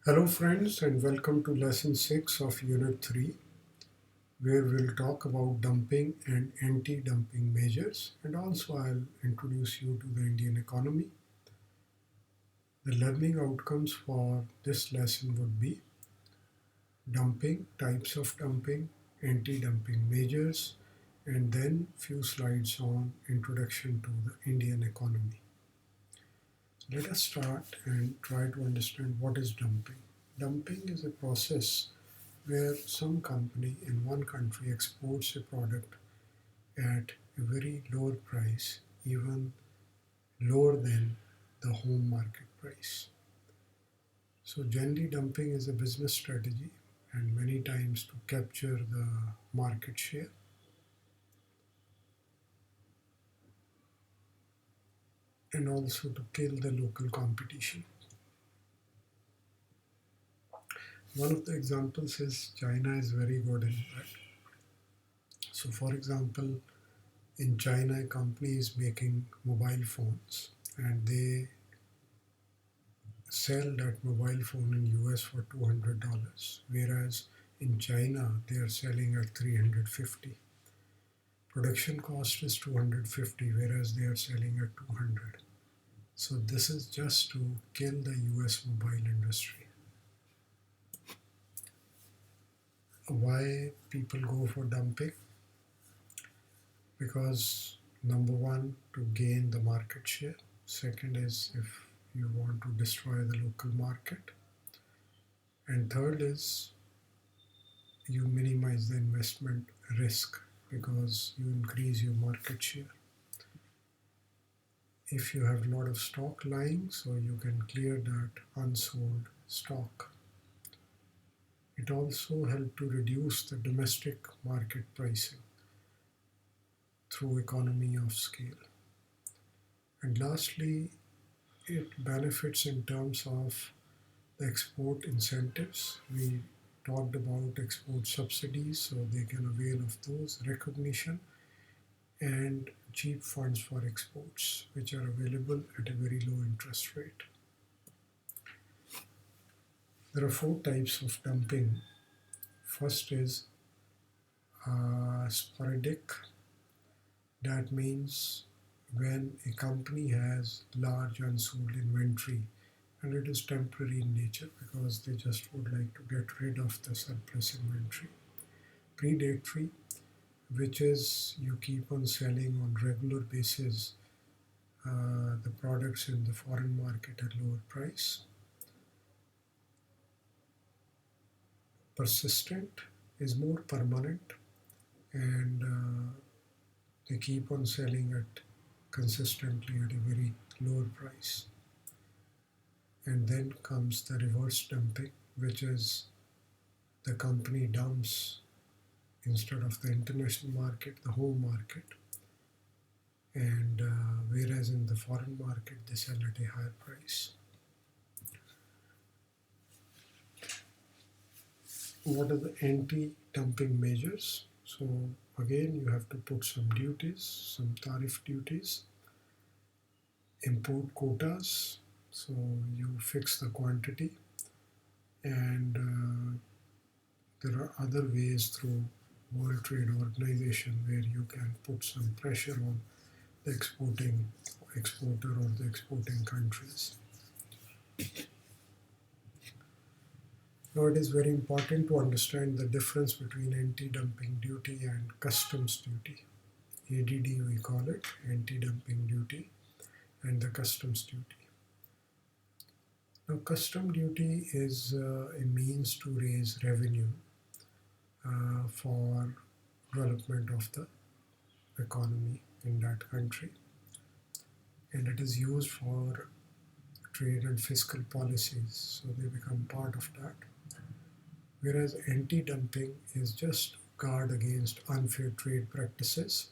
Hello, friends, and welcome to Lesson 6 of Unit 3, where we'll talk about dumping and anti dumping measures, and also I'll introduce you to the Indian economy. The learning outcomes for this lesson would be dumping, types of dumping, anti dumping measures, and then few slides on introduction to the Indian economy. Let us start and try to understand what is dumping. Dumping is a process where some company in one country exports a product at a very lower price, even lower than the home market price. So, generally, dumping is a business strategy and many times to capture the market share and also to kill the local competition. One of the examples is China is very good in that. So, for example, in China, a company is making mobile phones and they sell that mobile phone in US for $200, whereas in China they are selling at 350. Production cost is 250, whereas they are selling at 200. So this is just to kill the US mobile industry. Why people go for dumping? Because number one, to gain the market share. Second is if you want to destroy the local market. And third is you minimize the investment risk because you increase your market share. If you have a lot of stock lying, so you can clear that unsold stock. It also helps to reduce the domestic market pricing through economy of scale. And lastly, it benefits in terms of the export incentives. We talked about export subsidies, so they can avail of those, recognition, and cheap funds for exports, which are available at a very low interest rate. There are four types of dumping. First is sporadic. That means when a company has large unsold inventory and it is temporary in nature because they just would like to get rid of the surplus inventory. Predatory, which is you keep on selling on regular basis the products in the foreign market at lower price. Persistent is more permanent and they keep on selling it consistently at a very lower price. And then comes the reverse dumping, which is the company dumps instead of the international market, the home market. And whereas in the foreign market, they sell at a higher price. What are the anti-dumping measures? So again, you have to put some duties, some tariff duties, import quotas. So you fix the quantity, and there are other ways through World Trade Organization where you can put some pressure on the exporting exporter or the exporting countries. Now, it is very important to understand the difference between anti-dumping duty and customs duty. ADD we call it, anti-dumping duty, and the customs duty. Now, custom duty is a means to raise revenue for development of the economy in that country, and it is used for trade and fiscal policies, so they become part of that. Whereas anti-dumping is just guard against unfair trade practices.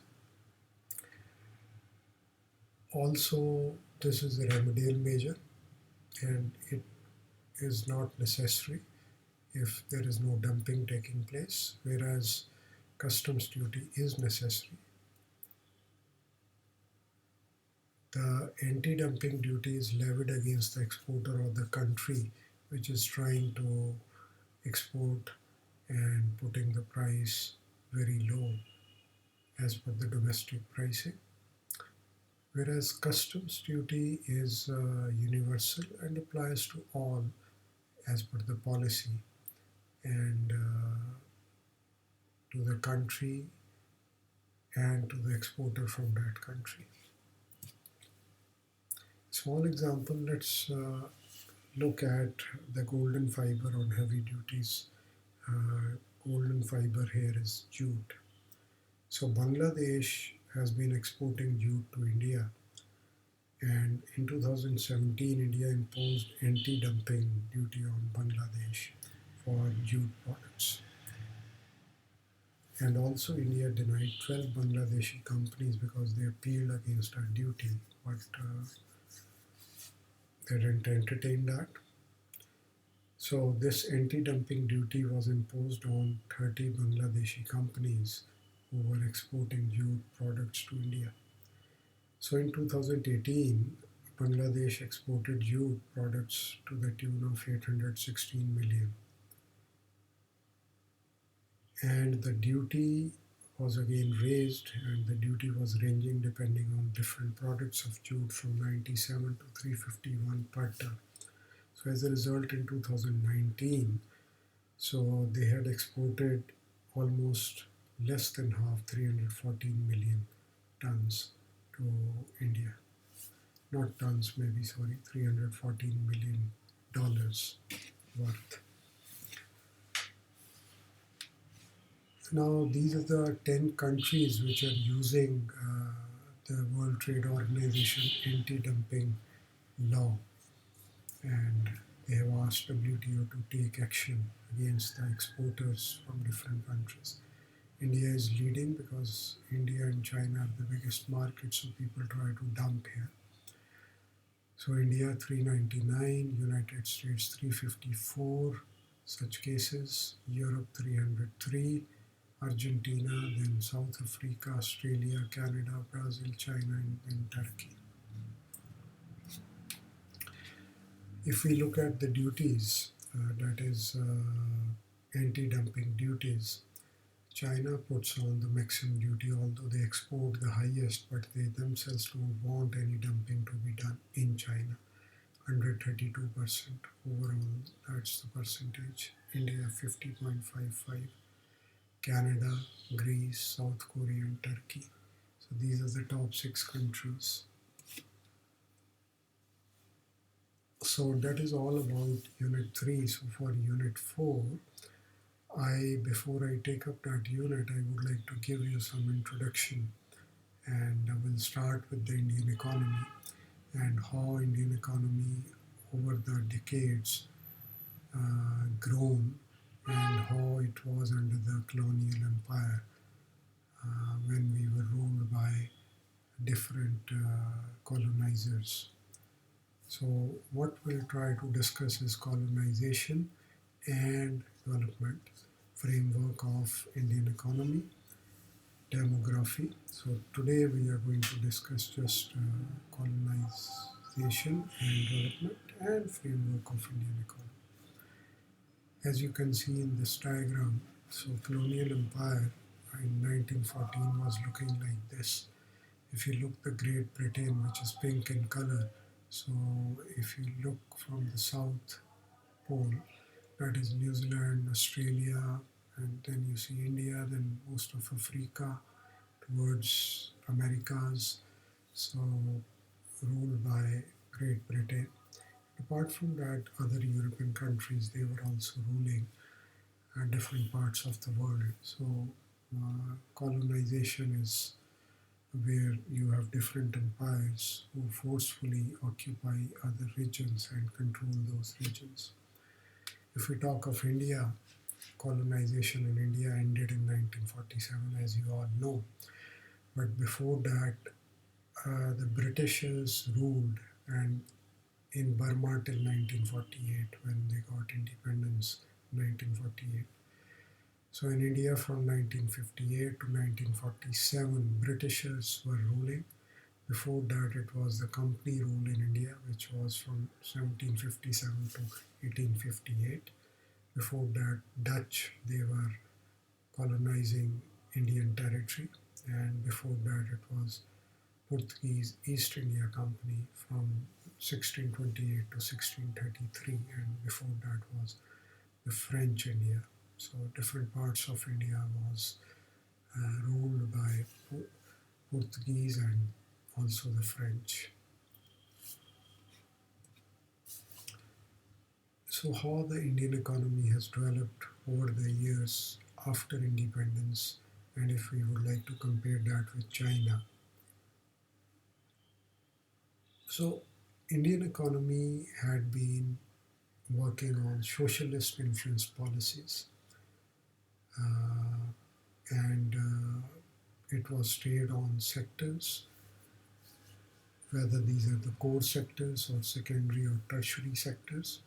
Also, this is a remedial measure and it is not necessary if there is no dumping taking place, whereas customs duty is necessary. The anti-dumping duty is levied against the exporter or the country which is trying to export and putting the price very low as per the domestic pricing. Whereas customs duty is universal and applies to all as per the policy and to the country and to the exporter from that country. Small example, let's look at the golden fiber on heavy duties. Golden fiber here is jute. So Bangladesh has been exporting jute to India, and in 2017 India imposed anti-dumping duty on Bangladesh for jute products. And also India denied 12 Bangladeshi companies because they appealed against our duty, but they didn't entertain that. So this anti-dumping duty was imposed on 30 Bangladeshi companies who were exporting jute products to India. So in 2018, Bangladesh exported jute products to the tune of 816 million. And the duty was again raised, and the duty was ranging depending on different products of jute from 97 to 351 per ton. So as a result, in 2019, so they had exported almost less than half, 314 million tons to India. Not tons, maybe, sorry, $314 million worth. Now, these are the 10 countries which are using the World Trade Organization anti-dumping law, and they have asked WTO to take action against the exporters from different countries. India is leading because India and China are the biggest markets, so people try to dump here. So India 399, United States 354 such cases, Europe 303, Argentina, then South Africa, Australia, Canada, Brazil, China, and then Turkey. If we look at the duties, that is anti-dumping duties, China puts on the maximum duty, although they export the highest, but they themselves don't want any dumping to be done in China. 132% overall, that's the percentage. India 50.55, Canada, Greece, South Korea, and Turkey. So these are the top 6 countries. So that is all about Unit 3. So for Unit 4, before I take up that unit, I would like to give you some introduction, and I will start with the Indian economy and how Indian economy over the decades grown and how it was under the colonial empire when we were ruled by different colonizers. So what we'll try to discuss is colonization and development, framework of Indian economy, demography. So today we are going to discuss just colonization and development and framework of Indian economy. As you can see in this diagram, so colonial empire in 1914 was looking like this. If you look the Great Britain, which is pink in color, so if you look from the South Pole, that is New Zealand, Australia, and then you see India, then most of Africa towards Americas, so ruled by Great Britain. Apart from that, other European countries, they were also ruling different parts of the world. So colonization is where you have different empires who forcefully occupy other regions and control those regions. If we talk of India, colonization in India ended in 1947, as you all know. But before that, the Britishers ruled, and in Burma till 1948, when they got independence, 1948. So in India from 1958 to 1947, Britishers were ruling. Before that, it was the company rule in India, which was from 1757 to 1858. Before that, Dutch, they were colonizing Indian territory. And before that, it was Portuguese East India Company from 1628 to 1633. And before that was the French India. So different parts of India was ruled by Portuguese and also the French. So how the Indian economy has developed over the years after independence, and if we would like to compare that with China. So Indian economy had been working on socialist influence policies, and it was stayed on sectors, whether these are the core sectors or secondary or tertiary sectors.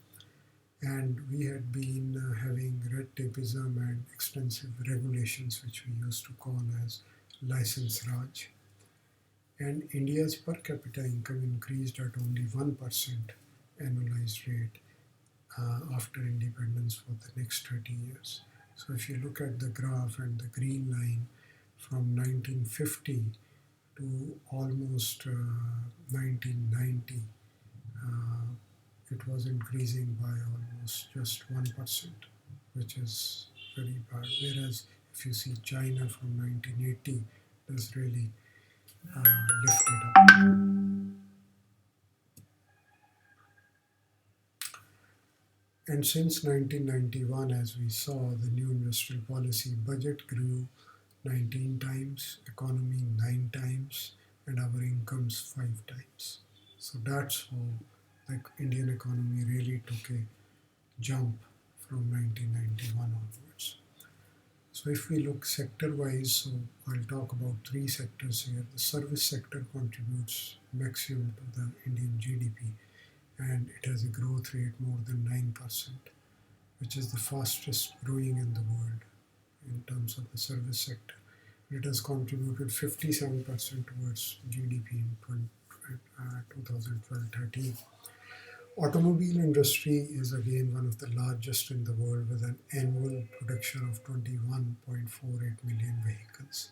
And we had been having red tapeism and extensive regulations, which we used to call as license Raj. And India's per capita income increased at only 1% annualized rate after independence for the next 30 years. So if you look at the graph and the green line from 1950 to almost 1990, uh, it was increasing by almost just 1%, which is very bad. Whereas if you see China from 1980, it has really lifted up. And since 1991, as we saw, the new industrial policy budget grew 19 times, economy 9 times, and our incomes 5 times. So that's how the Indian economy really took a jump from 1991 onwards. So if we look sector-wise, so I'll talk about three sectors here. The service sector contributes maximum to the Indian GDP, and it has a growth rate more than 9%, which is the fastest growing in the world in terms of the service sector. It has contributed 57% towards GDP in 2012-13. Automobile industry is again one of the largest in the world with an annual production of 21.48 million vehicles.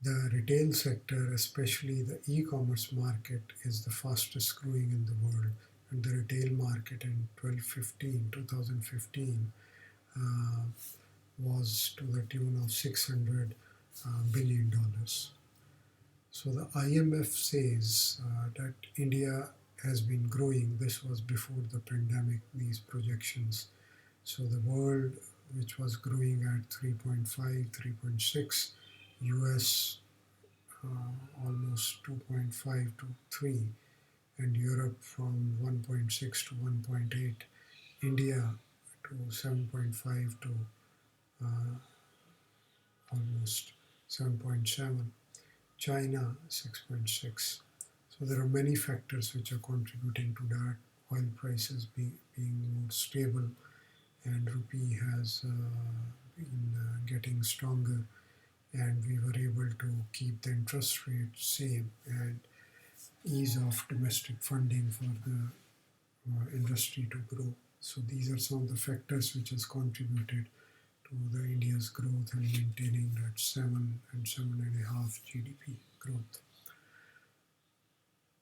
The retail sector, especially the e-commerce market, is the fastest growing in the world. And the retail market in 2015, uh, was to the tune of $600 billion. So the IMF says that India has been growing. This was before the pandemic, these projections. So the world, which was growing at 3.5, 3.6, US almost 2.5 to 3, and Europe from 1.6 to 1.8, India to 7.5 to uh, almost 7.7, China 6.6. So there are many factors which are contributing to that. Oil prices being more stable, and rupee has been getting stronger, and we were able to keep the interest rate same and ease of domestic funding for the industry to grow. So these are some of the factors which has contributed to the India's growth and maintaining that 7 and 7.5 GDP growth.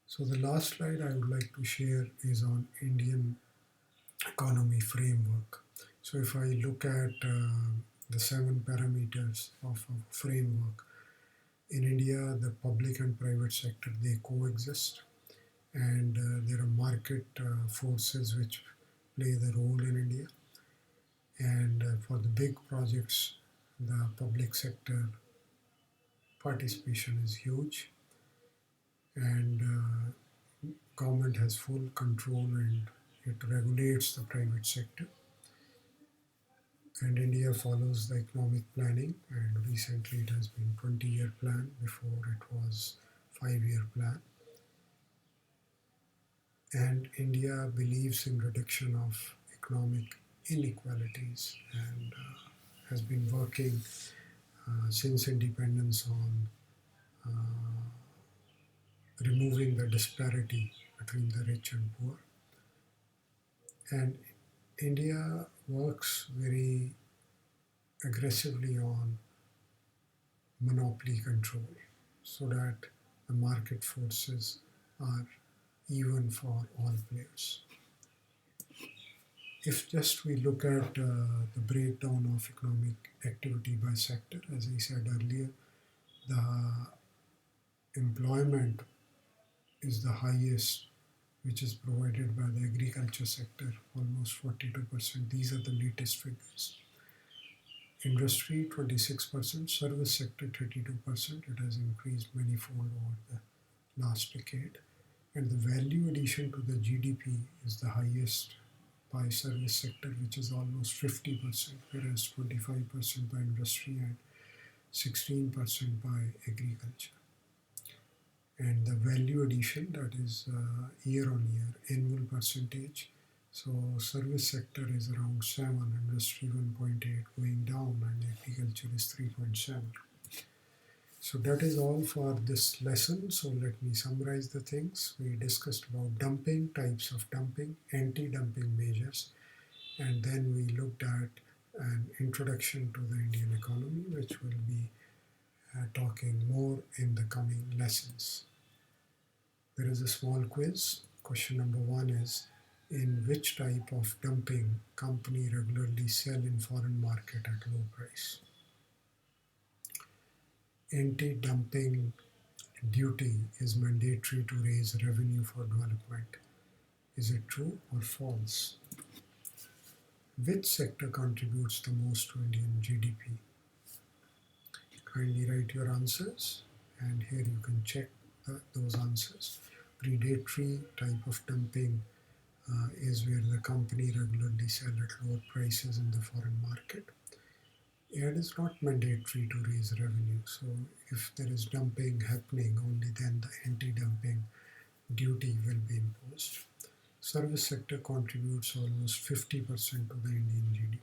So the last slide I would like to share is on Indian economy framework. So if I look at the 7 parameters of a framework, in India, the public and private sector, they coexist, and there are market forces which play the role in India. And for the big projects, the public sector participation is huge, and government has full control and it regulates the private sector. And India follows the economic planning, and recently it has been 20-year plan, before it was 5-year plan. And India believes in reduction of economic inequalities, and has been working since independence on removing the disparity between the rich and poor. And India works very aggressively on monopoly control so that the market forces are even for all players. If just we look at the breakdown of economic activity by sector, as I said earlier, the employment is the highest which is provided by the agriculture sector, almost 42%. These are the latest figures. Industry 26%, service sector 32%. It has increased manifold over the last decade. And the value addition to the GDP is the highest by service sector, which is almost 50%, whereas 25% by industry and 16% by agriculture. And the value addition, that is year on year, annual percentage. So service sector is around 7, industry 1.8 going down, and agriculture is 3.7. So that is all for this lesson. So let me summarize the things. We discussed about dumping, types of dumping, anti-dumping measures, and then we looked at an introduction to the Indian economy, which will be talking more in the coming lessons. There is a small quiz. Question number 1 is, in which type of dumping company regularly sell in foreign market at low price? Anti-dumping duty is mandatory to raise revenue for development. Is it true or false? Which sector contributes the most to Indian GDP? Kindly write your answers, and here you can check those answers. Predatory type of dumping is where the company regularly sell at lower prices in the foreign market. It is not mandatory to raise revenue, so if there is dumping happening, only then the anti-dumping duty will be imposed. Service sector contributes almost 50% to the Indian GDP.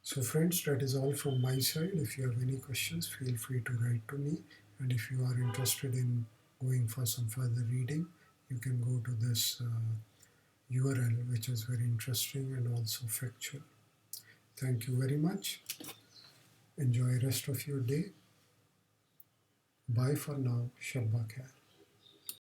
So friends, that is all from my side. If you have any questions, feel free to write to me. And if you are interested in going for some further reading, you can go to this URL, which is very interesting and also factual. Thank you very much. Enjoy the rest of your day. Bye for now. Shabba khair.